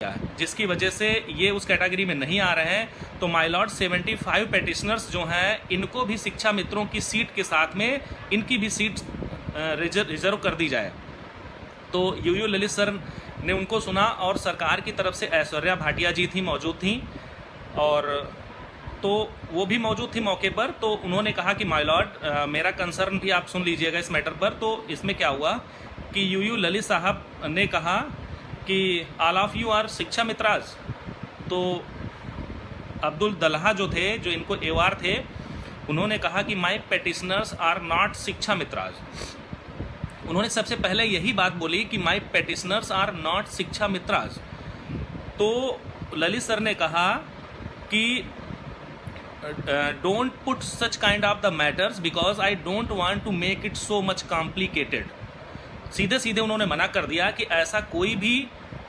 जिसकी वजह से ये उस कैटेगरी में नहीं आ रहे हैं। तो माय लॉर्ड 75 पेटिशनर्स जो हैं इनको भी शिक्षा मित्रों की सीट के साथ में इनकी भी सीट रिजर्व कर दी जाए। तो यूयू ललित सर ने उनको सुना और सरकार की तरफ से ऐश्वर्या भाटिया जी थी मौजूद थी और तो वो भी मौजूद थी मौके पर। तो उन्होंने कहा कि माय लॉर्ड मेरा कंसर्न भी आप सुन लीजिएगा इस मैटर पर। तो इसमें क्या हुआ कि यूयू ललित साहब ने कहा कि ऑल ऑफ यू आर शिक्षा मित्राज। तो अब्दुल दल्हा जो थे, जो इनको एवार थे, उन्होंने कहा कि माई पेटिशनर्स आर नॉट शिक्षा मित्राज। उन्होंने सबसे पहले यही बात बोली कि माई petitioners are not shiksha mitras. तो ललित सर ने कहा कि don't put such kind of the matters because I don't want to make it so much complicated. सीधे सीधे उन्होंने मना कर दिया कि ऐसा कोई भी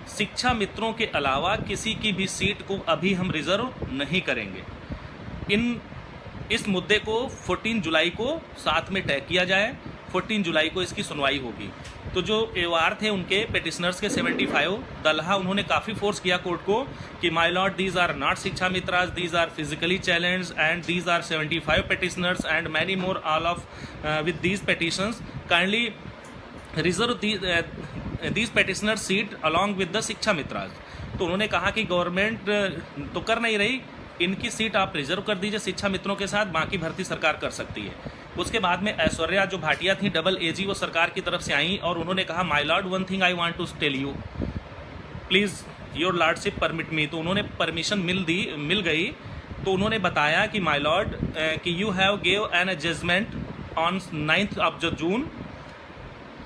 शिक्षा मित्रों के अलावा किसी की भी सीट को अभी हम रिजर्व नहीं करेंगे। इस मुद्दे को 14 जुलाई को साथ में तय किया जाए। 14 जुलाई को इसकी सुनवाई होगी। तो जो एवार थे उनके पेटिशनर्स के 75 दल्हा, उन्होंने काफ़ी फोर्स किया कोर्ट को कि my lord these are not shiksha mitras, these are physically challenge and these are 75 petitioners and many more all of with these petitions kindly reserve these petitioner seat along with the shiksha mitras. तो उन्होंने कहा कि government तो कर नहीं रही, इनकी सीट आप रिजर्व कर दीजिए शिक्षा मित्रों के साथ, बाकी भर्ती सरकार कर सकती है। उसके बाद में ऐश्वर्या जो भाटिया थी डबल एजी, वो सरकार की तरफ से आई और उन्होंने कहा my lord one thing I want to tell you, please your lordship permit me. तो उन्होंने परमिशन मिल गई। तो उन्होंने बताया कि माय लॉर्ड कि you have gave an judgement on 9th of June.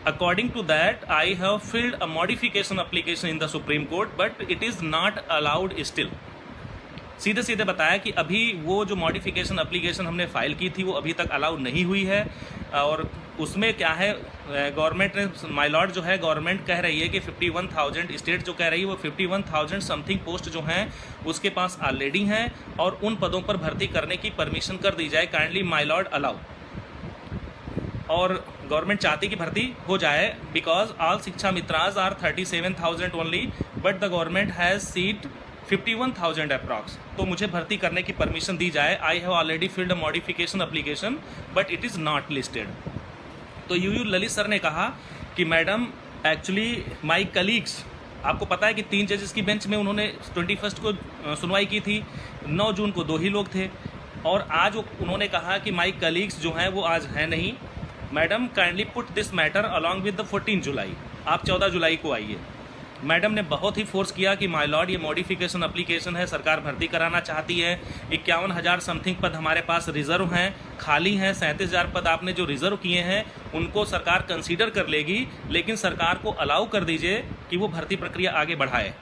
According to that, I have filled a modification application in the Supreme Court, but it is not allowed still. सीधे सीधे बताया कि अभी वो जो मॉडिफिकेशन एप्लीकेशन हमने file की थी वो अभी तक अलाउ नहीं हुई है। और उसमें क्या है, गवर्नमेंट ने, माय लॉर्ड जो है, गवर्नमेंट कह रही है कि 51,000, स्टेट जो कह रही है वो 51,000 समथिंग पोस्ट जो हैं उसके पास ऑलरेडी हैं और उन पदों पर भर्ती करने की परमिशन कर दी जाए, काइंडली माय लॉर्ड अलाउ। और गवर्नमेंट चाहती कि भर्ती हो जाए because all shiksha mitras are 37,000 only but the government has seat 51,000 approx. तो मुझे भर्ती करने की परमिशन दी जाए। I have already filed a modification application but it is not listed. तो यूयू ललित सर ने कहा कि मैडम एक्चुअली माई कलीग्स, आपको पता है कि 3 जजेस की बेंच में उन्होंने 21 को सुनवाई की थी, 9 जून को 2 ही लोग थे और आज उन्होंने कहा कि माई कलीग्स जो हैं वो आज हैं नहीं। Madam kindly put this matter along with the 14 जुलाई, आप 14 जुलाई को आइए। मैडम ने बहुत ही फोर्स किया कि माय लॉर्ड ये मॉडिफिकेशन एप्लीकेशन है, सरकार भर्ती कराना चाहती है, 51,000 समथिंग पद हमारे पास रिजर्व हैं, खाली हैं, 37,000 पद आपने जो रिजर्व किए हैं उनको सरकार कंसीडर कर लेगी, लेकिन सरकार को अलाउ कर दीजिए कि वो भर्ती प्रक्रिया आगे बढ़ाए।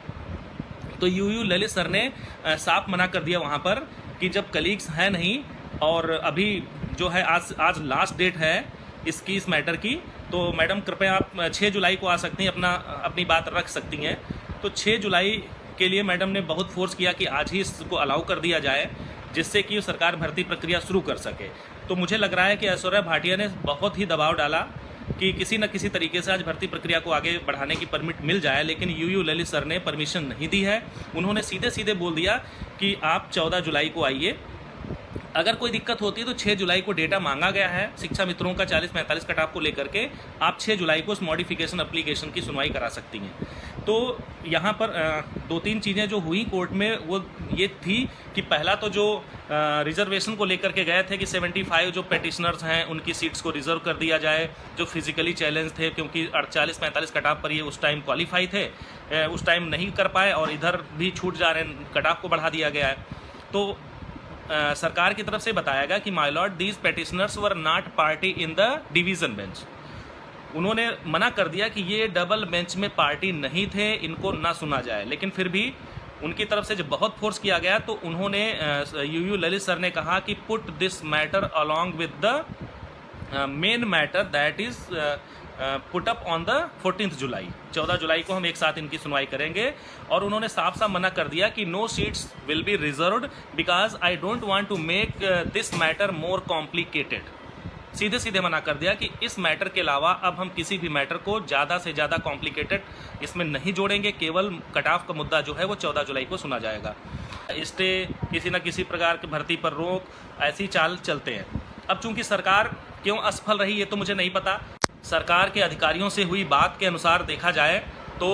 तो यूयू ललित सर ने साफ मना कर दिया वहाँ पर कि जब कलीग्स हैं नहीं और अभी जो है आज लास्ट डेट है इस मैटर की, तो मैडम कृपया आप 6 जुलाई को आ सकती हैं, अपनी बात रख सकती हैं। तो 6 जुलाई के लिए मैडम ने बहुत फोर्स किया कि आज ही इसको अलाउ कर दिया जाए जिससे कि सरकार भर्ती प्रक्रिया शुरू कर सके। तो मुझे लग रहा है कि ऐश्वर्या भाटिया ने बहुत ही दबाव डाला कि किसी न किसी तरीके से आज भर्ती प्रक्रिया को आगे बढ़ाने की परमिट मिल जाए, लेकिन यूयू ललित सर ने परमिशन नहीं दी है। उन्होंने सीधे सीधे बोल दिया कि आप 14 जुलाई को आइए, अगर कोई दिक्कत होती है तो 6 जुलाई को डेटा मांगा गया है शिक्षा मित्रों का 40-45 कटाव को लेकर के, आप 6 जुलाई को उस मॉडिफिकेशन एप्लीकेशन की सुनवाई करा सकती हैं। तो यहाँ पर 2-3 चीज़ें जो हुई कोर्ट में वो ये थी कि पहला तो जो रिजर्वेशन को लेकर के गए थे कि 75 जो पेटिशनर्स हैं उनकी सीट्स को रिजर्व कर दिया जाए, जो फिजिकली चैलेंज थे, क्योंकि 40-45 कटाव पर ये उस टाइम क्वालिफाई थे, उस टाइम नहीं कर पाए और इधर भी छूट जा रहे हैं, कटाव को बढ़ा दिया गया है। तो सरकार की तरफ से बताया गया कि my lord these petitioners were not party in the division bench. उन्होंने मना कर दिया कि ये डबल बेंच में पार्टी नहीं थे, इनको ना सुना जाए। लेकिन फिर भी उनकी तरफ से जब बहुत फोर्स किया गया तो उन्होंने यूयू ललित सर ने कहा कि put this matter along with the main matter that is put up on the 14th जुलाई। 14 जुलाई को हम एक साथ इनकी सुनवाई करेंगे। और उन्होंने साफ साफ मना कर दिया कि no seats will be reserved because I don't want to make this matter more complicated. सीधे सीधे मना कर दिया कि इस मैटर के अलावा अब हम किसी भी मैटर को ज़्यादा से ज़्यादा कॉम्प्लिकेटेड इसमें नहीं जोड़ेंगे, केवल कट ऑफ का मुद्दा जो है वो 14 जुलाई को सुना जाएगा। स्टे, किसी न किसी प्रकार की भर्ती पर रोक, ऐसी चाल चलते हैं। अब चूंकि सरकार क्यों असफल रही ये तो मुझे नहीं पता। सरकार के अधिकारियों से हुई बात के अनुसार देखा जाए तो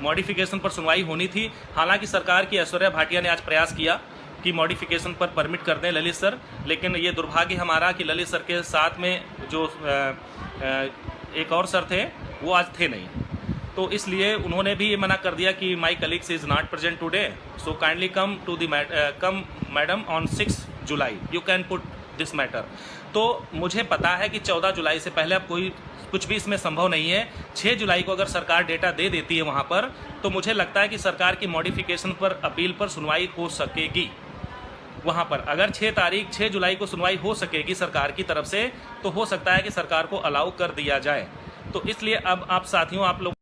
मॉडिफिकेशन पर सुनवाई होनी थी। हालांकि सरकार की ऐश्वर्या भाटिया ने आज प्रयास किया कि मॉडिफिकेशन पर परमिट कर दें ललित सर, लेकिन ये दुर्भाग्य हमारा कि ललित सर के साथ में जो एक और सर थे वो आज थे नहीं, तो इसलिए उन्होंने भी ये मना कर दिया कि my colleagues is not present today, so kindly come to the come madam on 6 July, you can put this matter. तो मुझे पता है कि 14 जुलाई से पहले अब कुछ भी इसमें संभव नहीं है। 6 जुलाई को अगर सरकार डेटा दे देती है वहाँ पर, तो मुझे लगता है कि सरकार की मॉडिफिकेशन पर अपील पर सुनवाई हो सकेगी। वहाँ पर अगर 6 जुलाई को सुनवाई हो सकेगी सरकार की तरफ से, तो हो सकता है कि सरकार को अलाउ कर दिया जाए। तो इसलिए अब आप साथियों, आप लोग